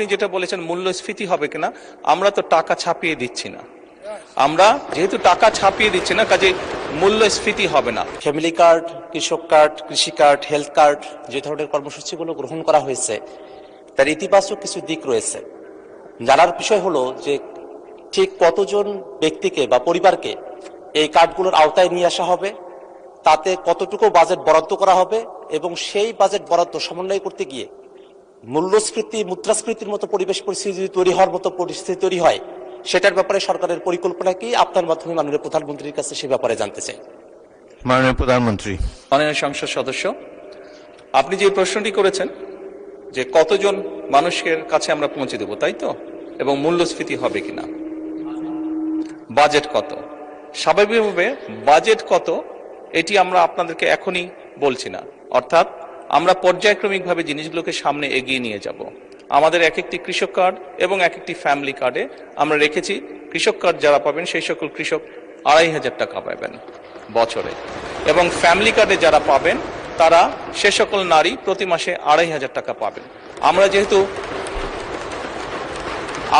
আপনি যেটা বলেছেন মূল্যস্ফীতি হবে কিনা, আমরা তো টাকা ছাপিয়ে দিচ্ছি না। আমরা যেহেতু টাকা ছাপিয়ে দিচ্ছি না, কাজে মূল্যস্ফীতি হবে না। ফ্যামিলি কার্ড, কৃষক কার্ড, কৃষি কার্ড, হেলথ কার্ড যে ধরনের কর্মসূচিগুলো গ্রহণ করা হয়েছে তার ইতিবাচক কিছু দিক রয়েছে। জানার বিষয় হলো যে ঠিক কতজন ব্যক্তিকে বা পরিবারকে এই কার্ডগুলোর আওতায় নিয়ে আসা হবে, তাতে কতটুকু বাজেট বরাদ্দ করা হবে এবং সেই বাজেট বরাদ্দ সমন্বয় করতে গিয়ে মূল্যস্ফীতি, মুদ্রাস্ফীতির মতো পরিবেশ পরিস্থিতি তৈরি হওয়ার মতো পরিস্থিতি তৈরি হয়, সেটার ব্যাপারে সরকারের পরিকল্পনা কি, আপনার মাধ্যমে মাননীয় প্রধানমন্ত্রীর কাছে সে ব্যাপারে জানতে চাই। মাননীয় প্রধানমন্ত্রী। মাননীয় সংসদ সদস্য, আপনি যে প্রশ্নটি করেছেন যে কতজন মানুষের কাছে আমরা পৌঁছে দেব, তাই তো, এবং মূল্যস্ফীতি হবে কিনা, বাজেট কত, স্বাভাবিকভাবে বাজেট কত এটি আমরা আপনাদেরকে এখনই বলছি না। অর্থাৎ আমরা পর্যায়ক্রমিকভাবে জিনিসগুলোকে সামনে এগিয়ে নিয়ে যাব। আমাদের এক একটি কৃষক কার্ড এবং এক একটি ফ্যামিলি কার্ডে আমরা রেখেছি, কৃষক কার্ড যারা পাবেন সেই সকল কৃষক ২৫০০ টাকা পাবেন বছরে, এবং ফ্যামিলি কার্ডে যারা পাবেন তারা সে সকল নারী প্রতি মাসে ২৫০০ টাকা পাবেন।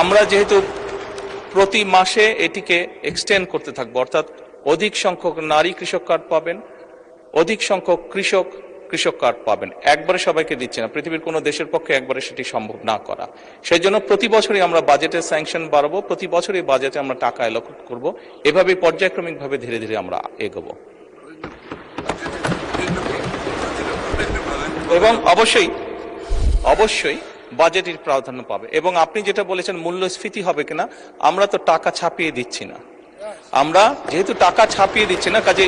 আমরা যেহেতু প্রতি মাসে এটিকে এক্সটেন্ড করতে থাকবো, অর্থাৎ অধিক সংখ্যক নারী কৃষক কার্ড পাবেন, অধিক সংখ্যক কৃষক কার্ড পাবেন। একবারে সবাইকে দিচ্ছে না, পৃথিবীর কোনো দেশের পক্ষে একবারে সেটি সম্ভব না করা। সেই জন্য প্রতি বছরই আমরা বাজেটের স্যাংশন বাড়াবো, প্রতি বছরই বাজেটে আমরা টাকা অ্যালোকেট করব, এভাবে পর্যায়ক্রমিকভাবে ধীরে ধীরে আমরা এগোবো। এবং অবশ্যই বাজেটের প্রাধান্য পাবে। এবং আপনি যেটা বলেছেন মূল্যস্ফীতি হবে কিনা, আমরা তো টাকা ছাপিয়ে দিচ্ছি না। আমরা যেহেতু টাকা ছাপিয়ে দিচ্ছি না, কাজে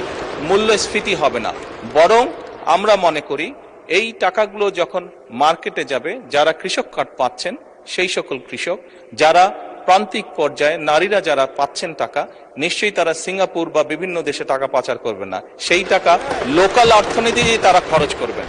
মূল্যস্ফীতি হবে না। বরং আমরা মনে করি এই টাকাগুলো যখন মার্কেটে যাবে, যারা কৃষক কার্ড পাচ্ছেন সেই সকল কৃষক, যারা প্রান্তিক পর্যায়ে নারীরা যারা পাচ্ছেন টাকা, নিশ্চয়ই তারা সিঙ্গাপুর বা বিভিন্ন দেশে টাকা পাচার করবে না, সেই টাকা লোকাল অর্থনীতি দিয়ে তারা খরচ করবেন।